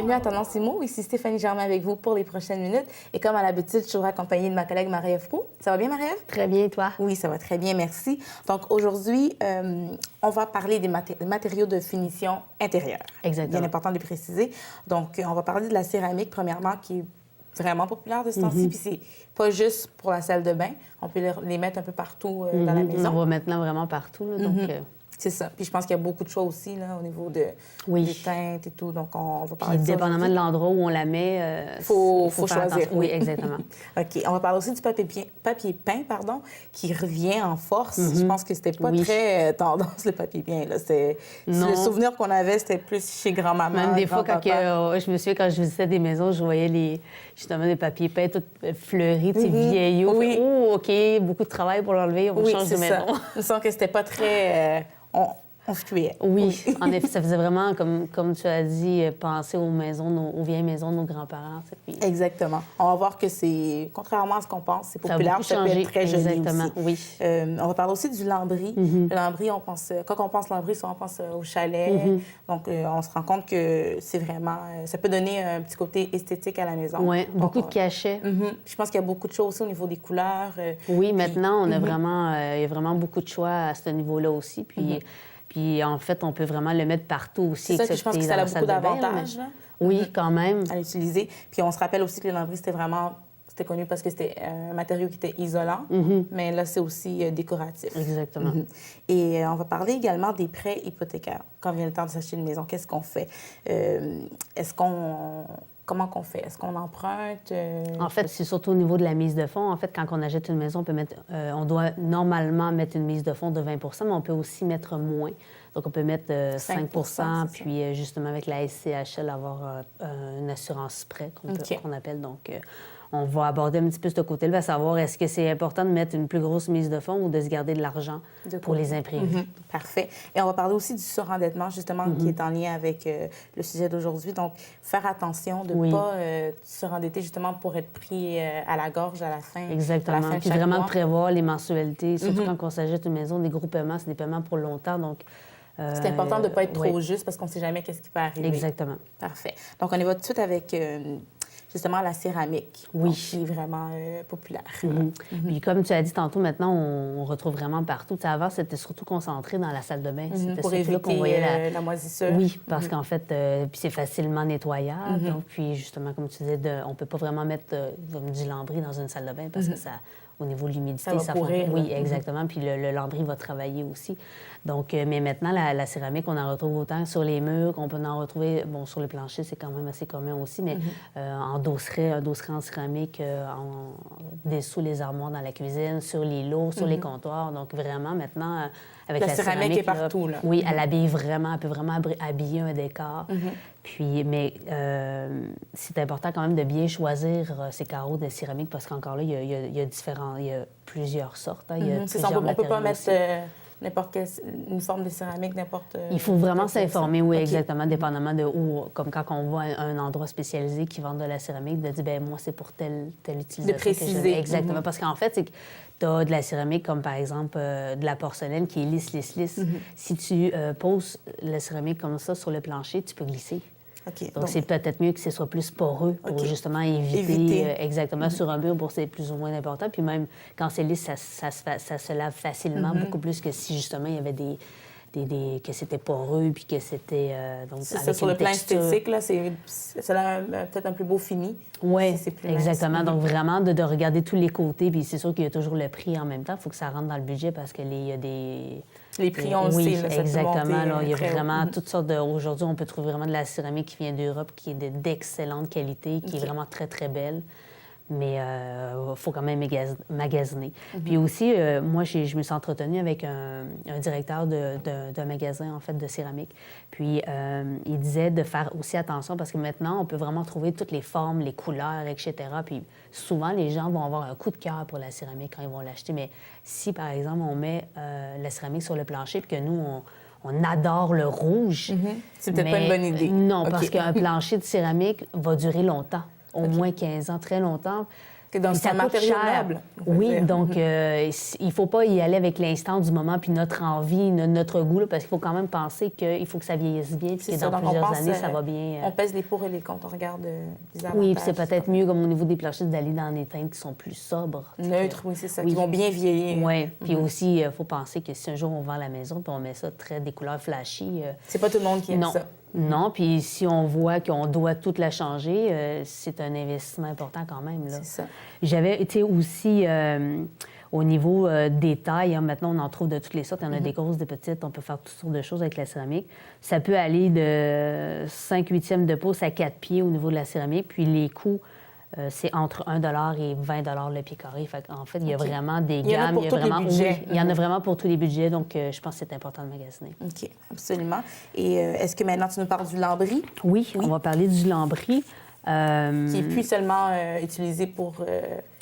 bienvenue à Tendance IMO. Ici Stéphanie Germain avec vous pour les prochaines minutes. Et comme à l'habitude, je suis toujours accompagnée de ma collègue Marie-Ève Proulx. Ça va bien, Marie-Ève? Très bien, et toi? Oui, ça va très bien, merci. Donc aujourd'hui, on va parler des matériaux de finition intérieure. Exactement. Bien important de le préciser. Donc, on va parler de la céramique, premièrement, qui est vraiment populaire de ce temps-ci. Puis c'est pas juste pour la salle de bain. On peut les mettre un peu partout dans la maison. On va maintenant vraiment partout, là, donc... C'est ça. Puis je pense qu'il y a beaucoup de choix aussi là, au niveau des teintes et tout. Donc, on va parler de ça. Dépendamment de l'endroit où on la met, faut choisir. Attention. Oui, exactement. OK. On va parler aussi du papier peint, qui revient en force. Je pense que c'était pas très tendance, le papier peint. Là. Le souvenir qu'on avait, c'était plus chez grand-maman, même des fois, je me souviens, quand je visitais des maisons, je voyais justement des papiers peints tout fleuris, vieillots. Oui. Oh, OK, beaucoup de travail pour l'enlever, on change de maison. Je sens que c'était pas très... On fuyait. Oui, en effet, ça faisait vraiment, comme tu as dit, penser aux vieilles maisons de nos grands-parents. Puis... Exactement. On va voir que c'est, contrairement à ce qu'on pense, c'est populaire, ça peut être très joli Exactement, aussi. Oui. On va parler aussi du lambris. Le lambris, quand on pense lambris, on pense au chalet. Donc, on se rend compte que c'est vraiment... ça peut donner un petit côté esthétique à la maison. Oui, beaucoup de cachets. Je pense qu'il y a beaucoup de choses aussi au niveau des couleurs. Oui, maintenant, on a vraiment... il y a vraiment beaucoup de choix à ce niveau-là aussi. Puis, en fait, on peut vraiment le mettre partout aussi. C'est ça, je pense que ça a beaucoup d'avantages. Oui, quand même. À l'utiliser. Puis on se rappelle aussi que le lambris, c'était connu parce que c'était un matériau qui était isolant, mais là, c'est aussi décoratif. Exactement. Et on va parler également des prêts hypothécaires. Quand vient le temps de s'acheter une maison, qu'est-ce qu'on fait? Comment qu'on fait? Est-ce qu'on emprunte? En fait, c'est surtout au niveau de la mise de fonds. En fait, quand on achète une maison, on doit normalement mettre une mise de fonds de 20 mais on peut aussi mettre moins. Donc, on peut mettre 5 puis justement, avec la SCHL, avoir une assurance prêt qu'on appelle. Donc, on va aborder un petit peu ce côté-là, à savoir est-ce que c'est important de mettre une plus grosse mise de fonds ou de se garder de l'argent pour les imprévus. Parfait. Et on va parler aussi du surendettement, justement, qui est en lien avec le sujet d'aujourd'hui. Donc, faire attention de ne pas surendetter, justement, pour être pris à la gorge à la fin. Exactement. À la fin de puis chaque vraiment mois. de prévoir les mensualités, surtout quand on s'achète une maison, des gros paiements, c'est des paiements pour longtemps, donc... c'est important de ne pas être trop juste parce qu'on ne sait jamais qu'est-ce qui peut arriver. Exactement. Parfait. Donc, on y va tout de suite avec... justement, la céramique, qui est vraiment populaire. Puis comme tu as dit tantôt, maintenant, on retrouve vraiment partout. Tu sais, avant, c'était surtout concentré dans la salle de bain. C'était pour éviter là qu'on voyait la moisissure. Oui, parce qu'en fait, puis c'est facilement nettoyable. Donc, puis justement, comme tu disais, on ne peut pas vraiment mettre du lambris dans une salle de bain parce que ça... Au niveau de l'humidité, ça va pourrir. Oui, exactement. Puis le lambris va travailler aussi. Donc, mais maintenant, la céramique, on en retrouve autant sur les murs, on peut en retrouver, sur le plancher, c'est quand même assez commun aussi, mais en dosseret en céramique, sous les armoires dans la cuisine, sur les lots, sur les comptoirs. Donc, vraiment, maintenant, avec la céramique est partout, là. Oui, elle habille vraiment, elle peut vraiment habiller un décor. Puis, mais c'est important quand même de bien choisir ces carreaux de céramique parce qu'encore là, il y a plusieurs sortes. C'est ça, on ne peut pas mettre n'importe quelle une forme de céramique, n'importe... Il faut vraiment s'informer, oui, exactement, dépendamment de où, comme quand on voit un endroit spécialisé qui vend de la céramique, de dire, bien, moi, c'est pour telle utilisation. De préciser. Exactement, parce qu'en fait, c'est que tu as de la céramique comme, par exemple, de la porcelaine qui est lisse. Si tu poses la céramique comme ça sur le plancher, tu peux glisser. Donc, c'est peut-être mieux que ce soit plus poreux pour justement éviter exactement sur un mur, c'est plus ou moins important. Puis même quand c'est lisse, ça se lave facilement, beaucoup plus que si justement il y avait que c'était poreux puis que c'était... donc c'est ça, sur le plan esthétique, là, ça a peut-être un plus beau fini. Oui, si exactement. Donc vraiment de regarder tous les côtés. Puis c'est sûr qu'il y a toujours le prix en même temps. Il faut que ça rentre dans le budget parce qu'il y a des... Les prix, on le sait, là, ça exactement. peut monter, Là, il y a vraiment toutes sortes de... Aujourd'hui, on peut trouver vraiment de la céramique qui vient d'Europe, qui est d'excellente qualité, qui est vraiment très, très belle. Mais il faut quand même magasiner. Puis aussi, moi, je me suis entretenue avec un directeur d'un magasin, en fait, de céramique. Puis il disait de faire aussi attention parce que maintenant, on peut vraiment trouver toutes les formes, les couleurs, etc. Puis souvent, les gens vont avoir un coup de cœur pour la céramique quand ils vont l'acheter. Mais si, par exemple, on met la céramique sur le plancher puis que nous, on adore le rouge... C'est peut-être pas une bonne idée. Non, parce qu'un plancher de céramique va durer longtemps. Au moins 15 ans, très longtemps. C'est un matériau noble. Oui, donc il ne faut pas y aller avec l'instant du moment puis notre envie, notre goût, là, parce qu'il faut quand même penser qu'il faut que ça vieillisse bien puis que dans plusieurs années, ça va bien. On pèse les pour et les contre, on regarde les avantages. Oui, puis c'est peut-être mieux, comme au niveau des planchers, d'aller dans des teintes qui sont plus sobres. Neutres, oui, c'est ça, qui vont bien vieillir. Oui, puis aussi, il faut penser que si un jour on vend la maison puis on met ça des couleurs flashy... c'est pas tout le monde qui aime ça. Non, puis si on voit qu'on doit tout la changer, c'est un investissement important quand même. C'est ça. J'avais été aussi au niveau des tailles. Hein, maintenant, on en trouve de toutes les sortes. Il y en a des grosses, des petites. On peut faire toutes sortes de choses avec la céramique. Ça peut aller de 5/8 de pouce à 4 pieds au niveau de la céramique. Puis les coûts, c'est entre 1 et 20 le pied carré. En fait, il y a vraiment des gammes. Il y en a vraiment pour tous les budgets. Donc, je pense que c'est important de magasiner. OK, absolument. Et est-ce que maintenant, tu nous parles du lambris? Oui, on va parler du lambris. Qui n'est plus seulement utilisé pour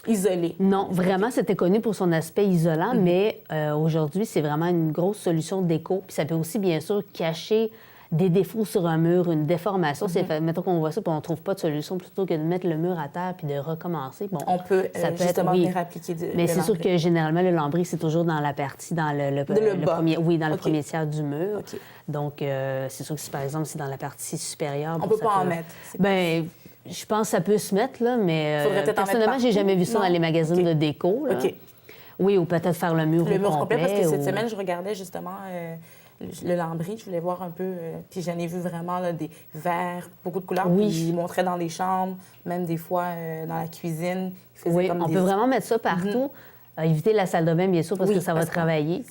isoler. Non, vraiment, c'était connu pour son aspect isolant, mais aujourd'hui, c'est vraiment une grosse solution déco. Puis ça peut aussi, bien sûr, cacher des défauts sur un mur, une déformation. Mettons qu'on voit ça, puis on ne trouve pas de solution, plutôt que de mettre le mur à terre puis de recommencer. Bon, on peut justement venir appliquer mais c'est sûr que généralement, le lambris, c'est toujours dans la partie, dans le premier, dans le premier tiers du mur. Okay. Donc, c'est sûr que si, par exemple, c'est dans la partie supérieure... On ne peut pas en mettre. Bien, je pense que ça peut se mettre, là, mais personnellement, j'ai jamais vu ça dans les magazines de déco. Là. OK. Oui, ou peut-être faire le mur complet. Parce que cette semaine, je regardais justement le lambris. Je voulais voir un peu... puis j'en ai vu vraiment là, des verts, beaucoup de couleurs. Oui. Puis ils montraient dans les chambres, même des fois dans la cuisine. Oui, on peut vraiment mettre ça partout. Éviter la salle de bain, bien sûr, parce que ça va travailler.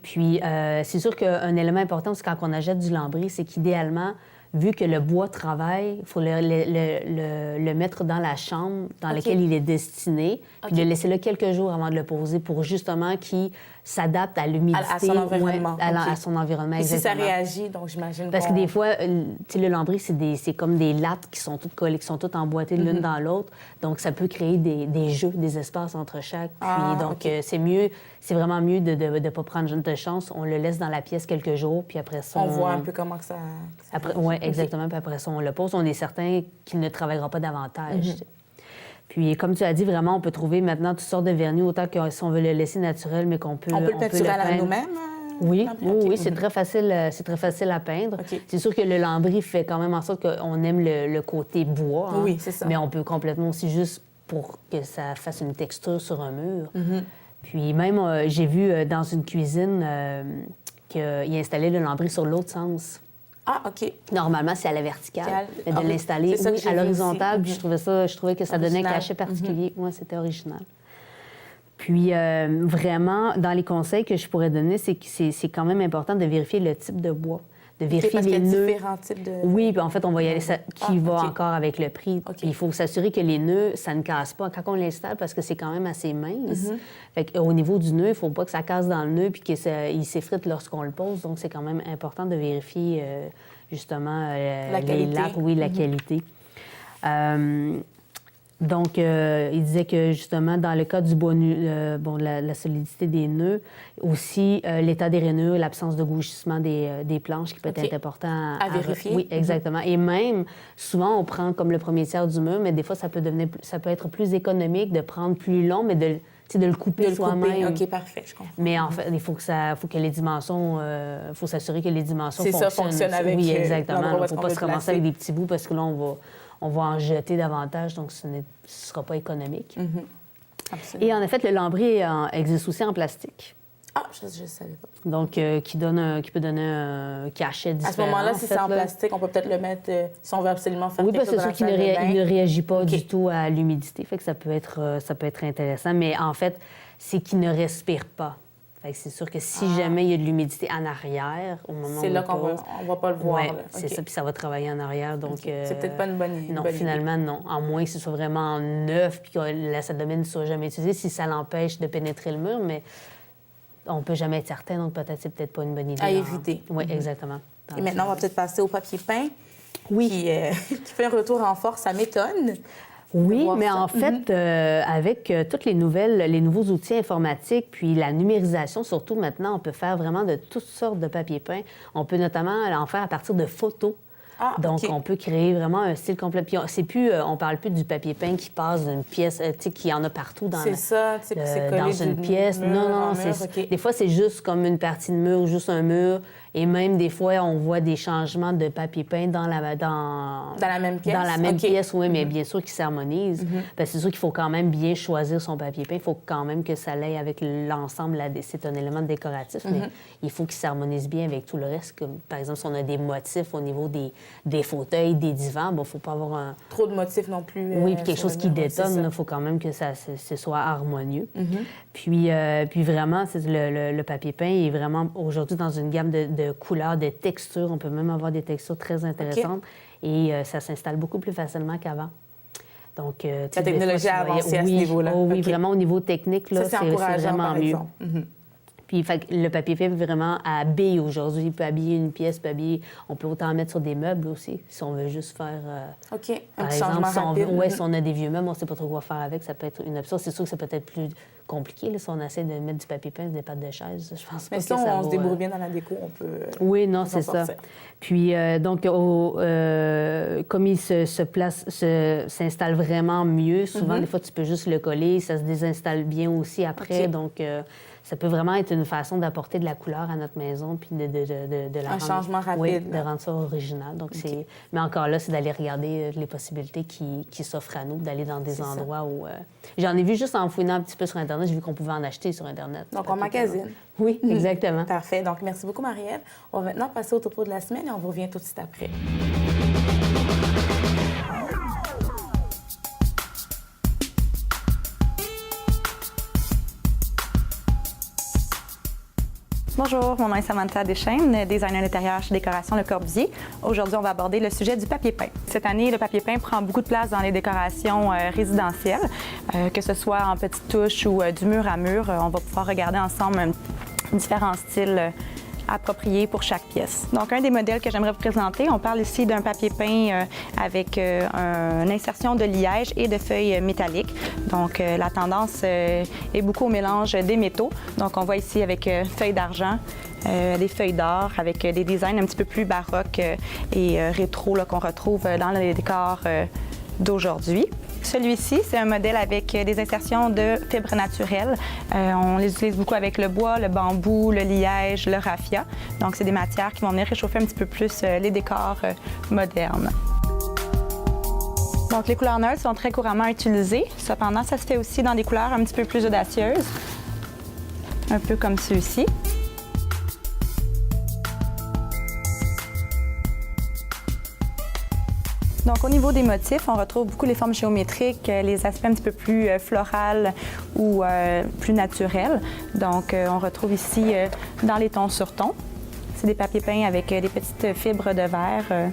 Puis, c'est sûr qu'un élément important, c'est quand on achète du lambris, c'est qu'idéalement, vu que le bois travaille, il faut le mettre dans la chambre dans laquelle il est destiné, puis le laisser là quelques jours avant de le poser pour justement qu'il s'adapte à l'humidité. À son environnement. À son environnement, exactement. Et si ça réagit, donc j'imagine Parce que des fois, le lambris, c'est comme des lattes qui sont toutes collées, qui sont toutes emboîtées l'une dans l'autre. Donc, ça peut créer des jeux, des espaces entre chaque. Puis, donc, c'est vraiment mieux de ne pas prendre de chance. On le laisse dans la pièce quelques jours, puis après ça... On voit un peu comment ça... Oui, exactement. Puis après ça, on le pose. On est certain qu'il ne travaillera pas davantage. Puis, comme tu as dit, vraiment, on peut trouver maintenant toutes sortes de vernis, autant que si on veut le laisser naturel, mais qu'on peut... On peut le peinturer à nous-mêmes? Oui, c'est très facile à peindre. C'est sûr que le lambris fait quand même en sorte qu'on aime le côté bois. Hein, oui, c'est ça. Mais on peut complètement aussi, juste pour que ça fasse une texture sur un mur. Puis même, j'ai vu dans une cuisine qu'il installait le lambris sur l'autre sens. Ah, OK. Normalement, c'est à la verticale. Mais de l'installer à l'horizontale, puis je trouvais que ça donnait un cachet particulier. Oui, c'était original. Puis, vraiment, dans les conseils que je pourrais donner, c'est que c'est quand même important de vérifier le type de bois, de vérifier les nœuds. Différents types de... Oui, puis en fait, on va y aller qui va encore avec le prix. Puis il faut s'assurer que les nœuds, ça ne casse pas quand on l'installe, parce que c'est quand même assez mince. Fait qu'au niveau du nœud, il ne faut pas que ça casse dans le nœud puis qu'il s'effrite lorsqu'on le pose. Donc, c'est quand même important de vérifier, justement, les lattes, la qualité. Donc, il disait que, justement, dans le cas du bois la solidité des nœuds, aussi l'état des rainures, l'absence de gauchissement des planches qui peut être important à vérifier. Oui, exactement. Et même, souvent, on prend comme le premier tiers du mur, mais des fois, ça peut être plus économique de prendre plus long, mais de le couper soi-même. OK, parfait, je comprends. Mais en fait, il faut que les dimensions... faut s'assurer que les dimensions fonctionnent. Ça fonctionne avec... Oui, exactement. Il ne faut pas se ramasser avec des petits bouts, parce que là, on va en jeter davantage, donc ce ne sera pas économique. Absolument. Et en effet, le lambris existe aussi en plastique. Ah, je ne savais pas. Donc, qui peut donner un cachet différent. À ce moment-là, si c'est en plastique, on peut peut-être le mettre, si on veut absolument faire quelque chose dans la salle de bain. Oui, parce que c'est sûr qu'il ne réagit pas du tout à l'humidité. Fait que ça peut être intéressant. Mais en fait, c'est qu'il ne respire pas. Fait que c'est sûr que si jamais il y a de l'humidité en arrière, au moment où c'est là qu'on ne va pas le voir. Oui, c'est ça, puis ça va travailler en arrière. Donc, c'est peut-être pas une bonne idée. Non, finalement, non. À moins que ce soit vraiment neuf puis que la salle de bain ne soit jamais utilisée, si ça l'empêche de pénétrer le mur, mais on ne peut jamais être certain, donc peut-être c'est peut-être pas une bonne idée. À éviter. Oui, exactement. Et maintenant, on va peut-être passer au papier peint, qui fait un retour en force. Ça m'étonne. Oui, mais en fait, avec toutes les nouveaux outils informatiques, puis la numérisation, surtout maintenant, on peut faire vraiment de toutes sortes de papier peint. On peut notamment en faire à partir de photos. Donc, on peut créer vraiment un style complet. Puis, on parle plus du papier peint qui passe d'une pièce, tu sais, qu'il y en a partout dans, dans une pièce. Non, des fois, c'est juste comme une partie de mur ou juste un mur. Et même des fois, on voit des changements de papier peint dans la même pièce. Dans la même pièce, oui, mais bien sûr qu'ils s'harmonisent. C'est sûr qu'il faut quand même bien choisir son papier peint. Il faut quand même que ça aille avec l'ensemble. C'est un élément décoratif, mais il faut qu'il s'harmonise bien avec tout le reste. Comme, par exemple, si on a des motifs au niveau des fauteuils, des divans, il ne faut pas avoir trop de motifs non plus. Oui, puis quelque chose qui détonne, il faut quand même que ce soit harmonieux. Puis vraiment, le papier peint est vraiment aujourd'hui dans une gamme de couleurs, de textures. On peut même avoir des textures très intéressantes et ça s'installe beaucoup plus facilement qu'avant. Donc, la technologie a avancé à ce niveau-là. Oui, vraiment au niveau technique, là, c'est vraiment mieux. Puis le papier peint vraiment habille aujourd'hui. Il peut habiller une pièce, on peut autant en mettre sur des meubles aussi, si on veut juste faire... un petit changement rapide. Si on a des vieux meubles, on ne sait pas trop quoi faire avec, ça peut être une option. C'est sûr que c'est peut-être plus compliqué, là, si on essaie de mettre du papier peint sur des pattes de chaise. Je pense pas que ça vaut... on se débrouille bien dans la déco, on peut... Oui, non, c'est ça. Puis, donc, comme il s'installe vraiment mieux, souvent, des fois, tu peux juste le coller, ça se désinstalle bien aussi après, donc... ça peut vraiment être une façon d'apporter de la couleur à notre maison puis de la rendre... changement rapide. Oui, de rendre ça original. Donc, mais encore là, c'est d'aller regarder les possibilités qui s'offrent à nous, d'aller dans des endroits où... J'en ai vu juste en fouinant un petit peu sur Internet, j'ai vu qu'on pouvait en acheter sur Internet. Donc, on magasine. Oui, exactement. Parfait. Donc, merci beaucoup, Marie-Ève. On va maintenant passer au topo de la semaine et on vous revient tout de suite après. Bonjour, mon nom est Samantha Deschaines, designer d'intérieur chez Décoration Le Corbusier. Aujourd'hui, on va aborder le sujet du papier peint. Cette année, le papier peint prend beaucoup de place dans les décorations résidentielles, que ce soit en petites touches ou du mur à mur. On va pouvoir regarder ensemble différents styles appropriés pour chaque pièce. Donc, un des modèles que j'aimerais vous présenter, on parle ici d'un papier peint avec une insertion de liège et de feuilles métalliques. Donc, la tendance est beaucoup au mélange des métaux. Donc, on voit ici avec feuilles d'argent, des feuilles d'or, avec des designs un petit peu plus baroques et rétro qu'on retrouve dans les décors d'aujourd'hui. Celui-ci, c'est un modèle avec des insertions de fibres naturelles. On les utilise beaucoup avec le bois, le bambou, le liège, le raffia. Donc, c'est des matières qui vont venir réchauffer un petit peu plus les décors modernes. Donc, les couleurs neutres sont très couramment utilisées. Cependant, ça se fait aussi dans des couleurs un petit peu plus audacieuses, un peu comme ceux-ci. Donc, au niveau des motifs, on retrouve beaucoup les formes géométriques, les aspects un petit peu plus florales ou plus naturels. Donc, on retrouve ici dans les tons sur tons. C'est des papiers peints avec des petites fibres de verre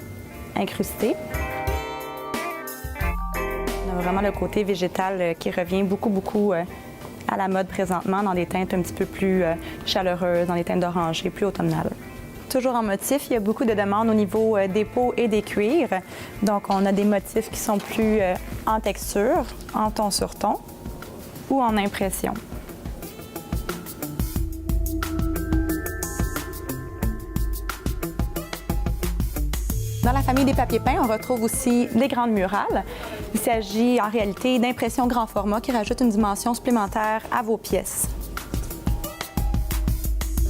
incrustées. On a vraiment le côté végétal qui revient beaucoup à la mode présentement dans des teintes un petit peu plus chaleureuses, dans les teintes d'oranger, plus automnales. Toujours en motif, il y a beaucoup de demandes au niveau des peaux et des cuirs. Donc, on a des motifs qui sont plus en texture, en ton sur ton ou en impression. Dans la famille des papiers peints, on retrouve aussi les grandes murales. Il s'agit en réalité d'impressions grand format qui rajoutent une dimension supplémentaire à vos pièces.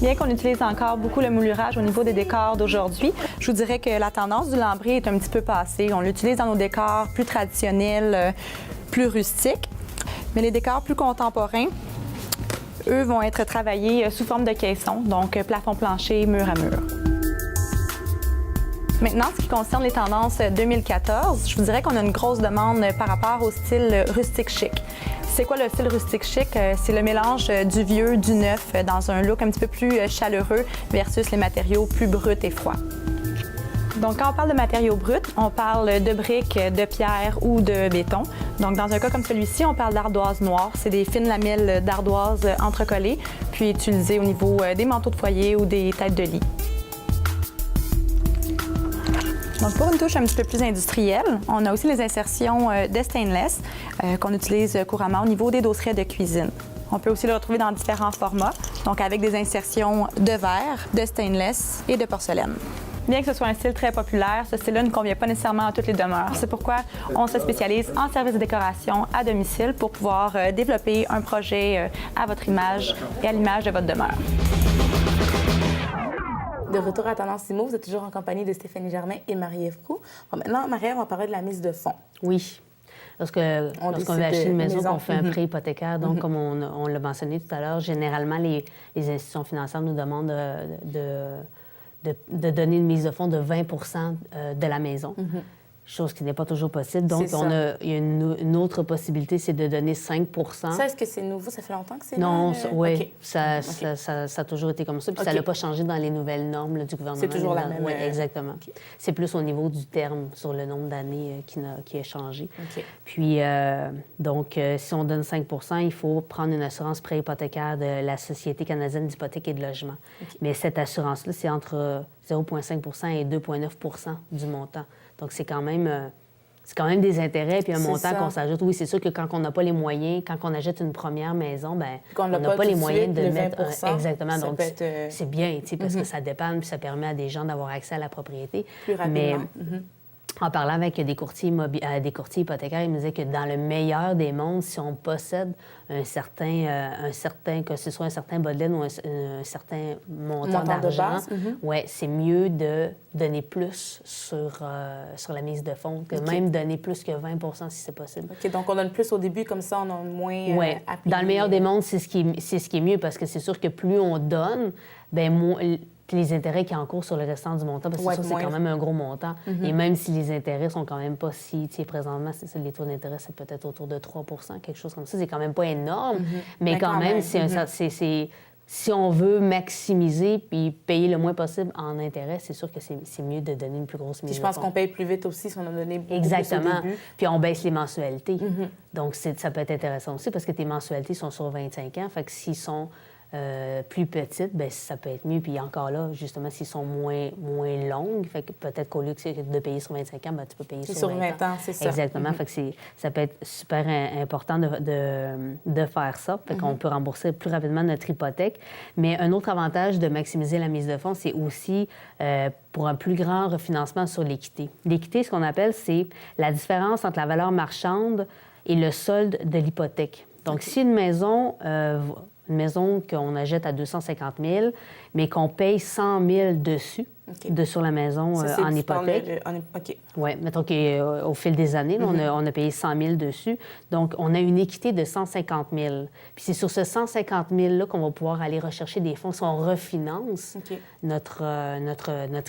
Bien qu'on utilise encore beaucoup le moulurage au niveau des décors d'aujourd'hui, je vous dirais que la tendance du lambré est un petit peu passée. On l'utilise dans nos décors plus traditionnels, plus rustiques. Mais les décors plus contemporains, eux, vont être travaillés sous forme de caissons, donc plafond plancher, mur à mur. Maintenant, ce qui concerne les tendances 2014, je vous dirais qu'on a une grosse demande par rapport au style rustique chic. C'est quoi le style rustique chic? C'est le mélange du vieux, du neuf, dans un look un petit peu plus chaleureux versus les matériaux plus bruts et froids. Donc, quand on parle de matériaux bruts, on parle de briques, de pierre ou de béton. Donc, dans un cas comme celui-ci, on parle d'ardoise noire. C'est des fines lamelles d'ardoise entrecollées, puis utilisées au niveau des manteaux de foyer ou des têtes de lit. Donc, pour une touche un petit peu plus industrielle, on a aussi les insertions de stainless qu'on utilise couramment au niveau des dossierets de cuisine. On peut aussi le retrouver dans différents formats, donc avec des insertions de verre, de stainless et de porcelaine. Bien que ce soit un style très populaire, ce style-là ne convient pas nécessairement à toutes les demeures. C'est pourquoi on se spécialise en service de décoration à domicile pour pouvoir développer un projet à votre image et à l'image de votre demeure. De retour à Tendance Immo, vous êtes toujours en compagnie de Stéphanie Germain et Marie-Ève Proulx. Bon, maintenant, Marie-Ève, on va parler de la mise de fonds. Oui. Lorsqu'on veut acheter une maison, qu'on fait un prêt hypothécaire, donc comme on l'a mentionné tout à l'heure, généralement, les institutions financières nous demandent de donner une mise de fonds de 20 de la maison. Chose qui n'est pas toujours possible. Donc, il y a une autre possibilité, c'est de donner 5 Ça, est-ce que c'est nouveau? Ça fait longtemps que c'est Non, oui. Okay. Ça a toujours été comme ça. Puis ça n'a pas changé dans les nouvelles normes là, du gouvernement. C'est toujours la même. Oui, exactement. Okay. C'est plus au niveau du terme, sur le nombre d'années qui a changé. Okay. Puis, si on donne 5 il faut prendre une assurance prêt hypothécaire de la Société canadienne d'hypothèque et de logement. Okay. Mais cette assurance-là, c'est entre 0,5 et 2,9 du montant. Donc, c'est quand même des intérêts puis un montant qu'on s'ajoute. Oui, c'est sûr que quand on n'a pas les moyens, quand on achète une première maison, bien, on n'a pas les moyens de mettre... exactement. Donc, c'est bien, parce que ça dépanne puis ça permet à des gens d'avoir accès à la propriété. Plus rapidement. Mais, en parlant avec des courtiers hypothécaires, ils me disaient que dans le meilleur des mondes, si on possède un certain que ce soit un certain bas de laine ou un certain montant d'argent, ouais, c'est mieux de donner plus sur la mise de fonds, que même donner plus que 20 si c'est possible. OK, donc on donne plus au début, comme ça, on a moins Oui. Dans le meilleur des mondes, c'est ce qui est mieux, parce que c'est sûr que plus on donne, bien, moins les intérêts qui encourent sur le restant du montant, parce que c'est quand même un gros montant. Et même si les intérêts sont quand même pas si... Présentement, les taux d'intérêt, c'est peut-être autour de 3 quelque chose comme ça. C'est quand même pas énorme, mais quand même, si on veut maximiser puis payer le moins possible en intérêt, c'est sûr que c'est mieux de donner une plus grosse mise de fonds. Je pense qu'on paye plus vite aussi si on a donné beaucoup Exactement. Plus au début. Puis on baisse les mensualités. Donc, ça peut être intéressant aussi, parce que tes mensualités sont sur 25 ans. Fait que s'ils sont... plus petites, bien, ça peut être mieux. Puis encore là, justement, s'ils sont moins longues, fait que peut-être qu'au lieu de payer sur 25 ans, bien, tu peux payer sur 20 ans. C'est ça. Exactement. Fait que ça peut être super important de faire ça. Fait qu'on peut rembourser plus rapidement notre hypothèque. Mais un autre avantage de maximiser la mise de fonds, c'est aussi pour un plus grand refinancement sur l'équité. L'équité, ce qu'on appelle, c'est la différence entre la valeur marchande et le solde de l'hypothèque. Donc, si une maison qu'on achète à 250 000, mais qu'on paye 100 000 dessus, sur la maison en hypothèque. Oui, mettons qu'au fil des années, là, on a payé 100 000 dessus. Donc, on a une équité de 150 000. Puis c'est sur ce 150 000-là qu'on va pouvoir aller rechercher des fonds si on refinance notre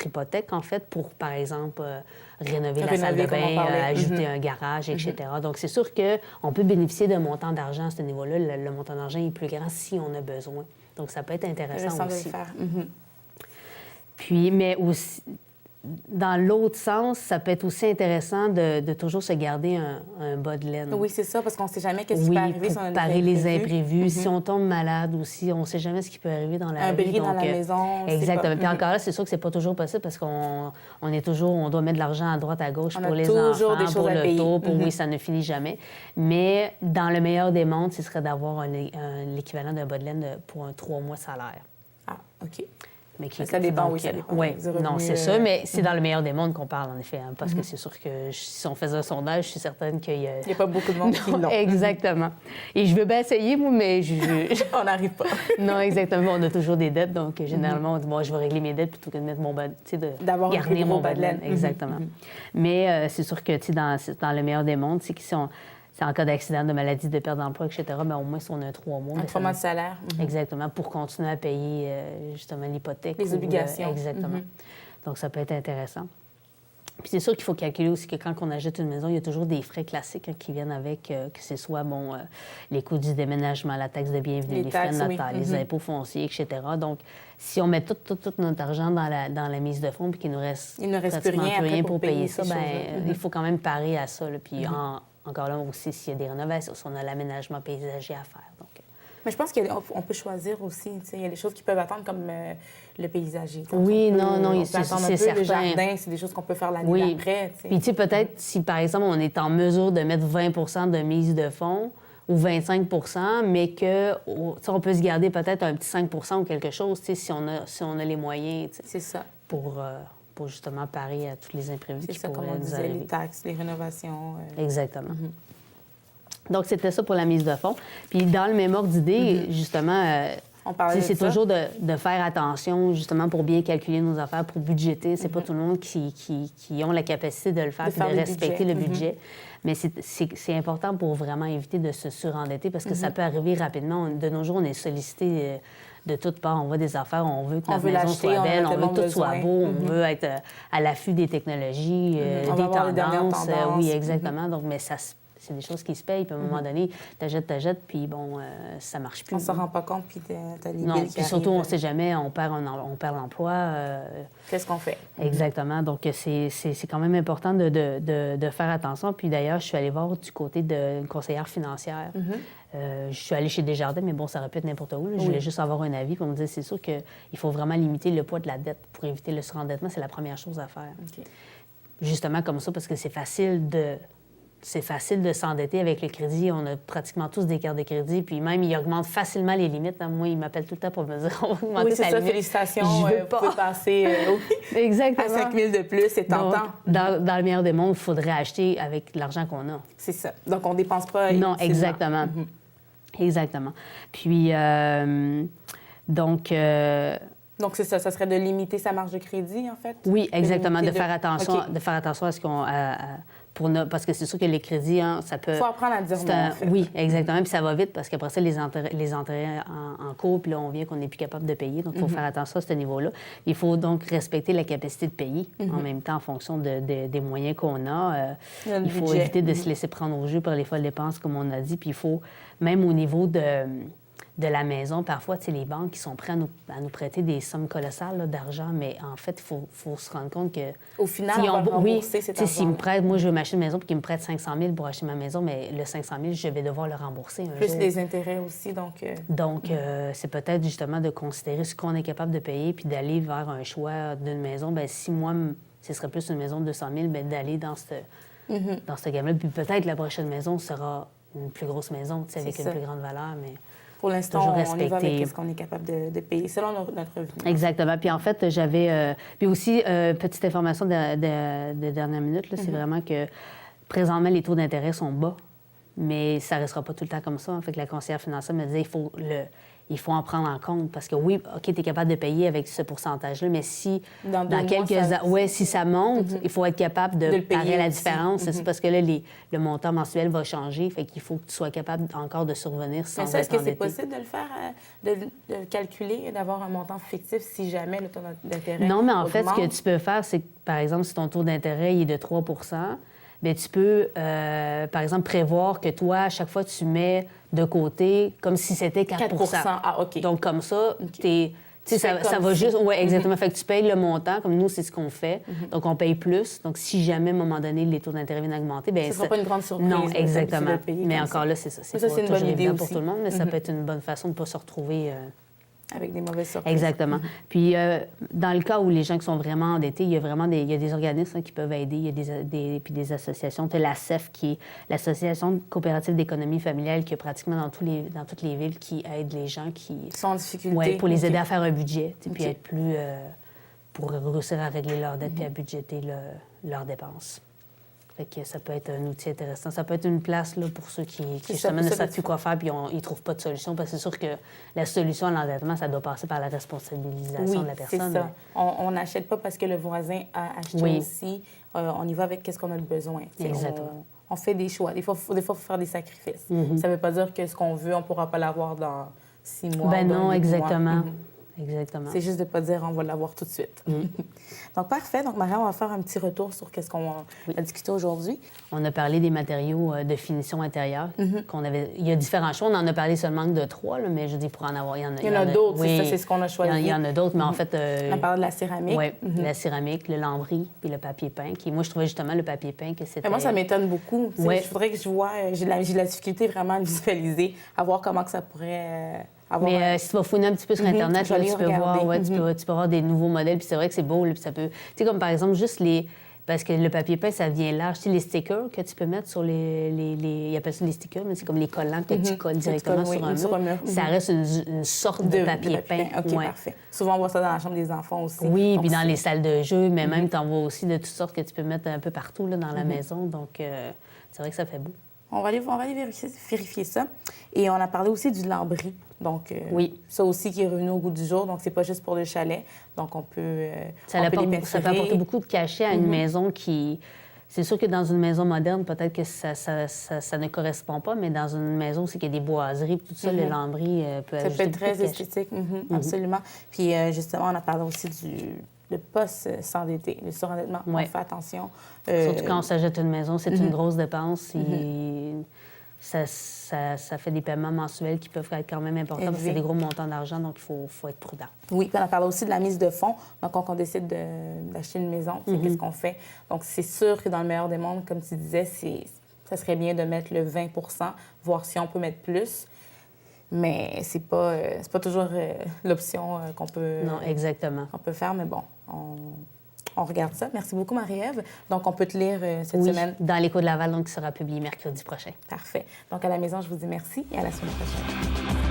hypothèque, en fait, pour, par exemple, rénover la salle de bain, ajouter un garage, etc. Donc, c'est sûr qu'on peut bénéficier d'un montant d'argent à ce niveau-là. Le montant d'argent est plus grand si on a besoin. Donc, ça peut être intéressant aussi. De le faire. Puis, mais aussi, dans l'autre sens, ça peut être aussi intéressant de toujours se garder un bas de laine. Oui, c'est ça, parce qu'on ne sait jamais ce qui peut arriver si on a parer les imprévus. Si on tombe malade aussi, on ne sait jamais ce qui peut arriver dans la vie. Un bris dans la maison. Exactement. Puis encore là, c'est sûr que c'est pas toujours possible, parce qu'on doit mettre de l'argent à droite, à gauche pour les enfants, pour le taux, oui, ça ne finit jamais. Mais dans le meilleur des mondes, ce serait d'avoir l'équivalent d'un bas de laine pour un 3 mois salaire. Ah, OK. Mais ça dépend, ça dépend. Oui, non, c'est ça, mais c'est dans le meilleur des mondes qu'on parle, en effet, hein, parce que c'est sûr que si on faisait un sondage, je suis certaine qu'il y a... Il n'y a pas beaucoup de monde qui l'ont. Exactement. Et je veux bien essayer, moi, mais on n'arrive pas. Non, exactement. On a toujours des dettes, donc généralement, on dit, bon, je vais régler mes dettes plutôt que de mettre mon bas, tu sais, de garnir mon bas de laine. Exactement. Mais c'est sûr que, tu sais, dans le meilleur des mondes, c'est que si c'est en cas d'accident, de maladie, de perte d'emploi, etc., bien, au moins, si on a 3 mois... Un 3 mois de salaire. Exactement, pour continuer à payer, justement, l'hypothèque. Les obligations. Exactement. Donc, ça peut être intéressant. Puis c'est sûr qu'il faut calculer aussi que quand on achète une maison, il y a toujours des frais classiques qui viennent avec, que ce soit, les coûts du déménagement, la taxe de bienvenue, les frais de notaire, les impôts fonciers, etc. Donc, si on met tout notre argent dans la mise de fonds puis qu'il nous reste plus rien pour payer ça, bien, il faut quand même parer à ça. Là. Puis encore là aussi, s'il y a des rénovations, si on a l'aménagement paysager à faire. Donc. Mais je pense qu'on peut choisir aussi. Il y a des choses qui peuvent attendre, comme le paysager. Oui, c'est certain. Le jardin, c'est des choses qu'on peut faire l'année d'après. Puis, tu sais, peut-être si, par exemple, on est en mesure de mettre 20 de mise de fonds ou 25 mais on peut se garder peut-être un petit 5 ou quelque chose, si on a les moyens. C'est ça. Pour pour justement parer à tous les imprévus qui pourraient comme on nous disait, arriver. les taxes, les rénovations. Exactement. Donc, c'était ça pour la mise de fonds. Puis, dans le même ordre d'idée, justement, c'est toujours de faire attention, justement, pour bien calculer nos affaires, pour budgéter. C'est pas tout le monde qui ont la capacité de le faire, puis de respecter le budget. Mais c'est important pour vraiment éviter de se surendetter parce que ça peut arriver rapidement. De nos jours, on est sollicité de toutes parts. On voit des affaires, on veut que notre maison soit belle, on veut que tout soit beau, on veut être à l'affût des technologies, des tendances. Oui, exactement. Donc, mais c'est des choses qui se payent, puis à un moment donné, t'achètes, puis bon, ça marche plus. On s'en rend pas compte, puis t'as les non, billes qui puis surtout, arrivent. on sait jamais, on perd l'emploi. Qu'est-ce qu'on fait? Exactement. Donc, c'est quand même important de faire attention. Puis d'ailleurs, je suis allée voir du côté d'une conseillère financière. Je suis allée chez Desjardins, mais bon, ça aurait pu être n'importe où. Je voulais juste avoir un avis. Puis on me disait, c'est sûr qu'il faut vraiment limiter le poids de la dette pour éviter le surendettement. C'est la première chose à faire. Okay. Justement comme ça, parce que c'est facile de s'endetter avec le crédit. On a pratiquement tous des cartes de crédit. Puis même, ils augmentent facilement les limites. Moi, ils m'appellent tout le temps pour me dire on va augmenter ta limite. Félicitations. Je veux vous pouvez passer Exactement. à 5 000 de plus. C'est tentant. Dans le meilleur des mondes, il faudrait acheter avec l'argent qu'on a. C'est ça. Donc, on ne dépense pas. Non, exactement. Exactement. Puis, donc, c'est ça. Ça serait de limiter sa marge de crédit, en fait? Oui, exactement. De faire attention à ce qu'on... parce que c'est sûr que les crédits, ça peut... Il faut apprendre à dire non, en fait. Oui, exactement. Puis ça va vite parce qu'après ça, les intérêts en cours, puis là, on vient qu'on n'est plus capable de payer. Donc, il faut faire attention à ce niveau-là. Il faut donc respecter la capacité de payer en même temps en fonction des moyens qu'on a. Il faut éviter de se laisser prendre au jeu par les folles dépenses, comme on a dit. Puis il faut, même au niveau de la maison, parfois, tu sais, les banques qui sont prêtes à nous prêter des sommes colossales là, d'argent, mais en fait, il faut se rendre compte que... Au final, on va rembourser cet argent. S'ils me prêtent, moi, je veux m'acheter une maison, puis qu'ils me prêtent 500 000 pour acheter ma maison, mais le 500 000, je vais devoir le rembourser un jour. Plus les intérêts aussi, donc... Donc, c'est peut-être justement de considérer ce qu'on est capable de payer, puis d'aller vers un choix d'une maison. Bien, si moi, ce serait plus une maison de 200 000, bien, d'aller dans cette gamme-là. Puis peut-être la prochaine maison sera une plus grosse maison, tu sais, avec une plus grande valeur, mais... Pour l'instant, on y va avec ce qu'on est capable de payer, selon notre revenu. Exactement. Puis en fait, j'avais... puis aussi, petite information de dernière minute, là, c'est vraiment que présentement, les taux d'intérêt sont bas, mais ça ne restera pas tout le temps comme ça. En fait, la conseillère financière me disait il faut en prendre en compte parce que oui, OK, tu es capable de payer avec ce pourcentage-là, mais si dans quelques années, si ça monte, il faut être capable de parer la différence. C'est parce que là, le montant mensuel va changer, fait qu'il faut que tu sois capable encore de survenir sans être endetté. Est-ce que c'est possible de le faire, de le calculer, d'avoir un montant fictif si jamais le taux d'intérêt Non, mais en augmente? fait, ce que tu peux faire, c'est que, par exemple, si ton taux d'intérêt est de 3 bien, tu peux, par exemple, prévoir que toi, à chaque fois, tu mets de côté comme si c'était 4 Ah, OK. Donc, comme ça, ça va juste... Oui, exactement. Fait que tu payes le montant, comme nous, c'est ce qu'on fait. Donc, on paye plus. Donc, si jamais, à un moment donné, les taux d'intérêt viennent augmenter, bien... Ce ne sera pas une grande surprise. Non, exactement. Mais encore là, c'est ça. C'est une bonne idée pour tout le monde, mais ça peut être une bonne façon de ne pas se retrouver... Avec des mauvaises surprises. Exactement. Puis, dans le cas où les gens qui sont vraiment endettés, il y a des organismes qui peuvent aider. Il y a des associations. Tu as la CEF, qui est l'Association coopérative d'économie familiale, qui est pratiquement dans toutes les villes, qui aide les gens qui sont en difficulté. Oui, pour les aider à faire un budget, puis être plus... pour réussir à régler leurs dettes puis à budgéter leurs dépenses. Fait que ça peut être un outil intéressant. Ça peut être une place là, pour ceux qui justement ne savent plus quoi faire puis ils ne trouvent pas de solution. Parce que c'est sûr que la solution à l'endettement, ça doit passer par la responsabilisation de la personne. Oui, c'est ça. On n'achète pas parce que le voisin a acheté aussi. On y va avec qu'est-ce qu'on a de besoin. Exactement. On fait des choix. Des fois, il faut faire des sacrifices. Ça ne veut pas dire que ce qu'on veut, on ne pourra pas l'avoir dans 6 mois. Ben non, exactement. Exactement. C'est juste de ne pas dire on va l'avoir tout de suite. Donc, parfait. Donc, Maria, on va faire un petit retour sur qu'est-ce qu'on a discuté aujourd'hui. On a parlé des matériaux de finition intérieure. Il y a différents choix. On en a parlé seulement de 3, là, mais je dis pour en avoir, il y en a d'autres. Oui, c'est ce qu'on a choisi. Il y en a d'autres, mais en fait... on a parlé de la céramique. Oui, la céramique, le lambris puis le papier peint. Moi, je trouvais justement le papier peint que c'était... Mais moi, ça m'étonne beaucoup. Il faudrait que je vois... J'ai de la difficulté vraiment à le visualiser, à voir comment que ça pourrait... Mais si tu vas fouiner un petit peu sur Internet, là, tu peux voir, tu peux voir des nouveaux modèles. Puis c'est vrai que c'est beau. Puis ça peut... Tu sais, comme par exemple, juste les... parce que le papier peint, ça vient large. Tu sais, les stickers que tu peux mettre sur ils appellent ça des stickers, mais c'est comme les collants que tu colles directement sur un mur. Ça reste une sorte de papier peint. OK, parfait. Souvent, on voit ça dans la chambre des enfants aussi. Oui, puis dans les salles de jeu, mais même, tu en vois aussi de toutes sortes que tu peux mettre un peu partout là, dans la maison. Donc, c'est vrai que ça fait beau. On va aller vérifier ça. Et on a parlé aussi du lambris. Donc, ça aussi qui est revenu au goût du jour. Donc, c'est pas juste pour le chalet. Donc, on peut ça peut apporter beaucoup de cachet à une maison qui... C'est sûr que dans une maison moderne, peut-être que ça ne correspond pas, mais dans une maison où il y a des boiseries, tout ça, le lambris peut ajouter. Ça peut être très esthétique, absolument. Puis, justement, on a parlé aussi de pas s'endetter, le surendettement. On fait attention. Surtout quand on s'achète une maison, c'est une grosse dépense. Et ça fait des paiements mensuels qui peuvent être quand même importants parce que c'est des gros montants d'argent, donc il faut être prudent. Oui, puis on a parlé aussi de la mise de fonds. Donc, quand on décide d'acheter une maison, qu'est-ce qu'on fait? Donc, c'est sûr que dans le meilleur des mondes, comme tu disais, ça serait bien de mettre le 20 voir si on peut mettre plus. Mais c'est pas toujours l'option qu'on peut... Non, exactement. Qu'on peut faire, mais bon, on regarde ça. Merci beaucoup, Marie-Ève. Donc, on peut te lire cette semaine. Dans l'Écho de Laval, donc, qui sera publié mercredi prochain. Parfait. Donc, à la maison, je vous dis merci et à la semaine prochaine.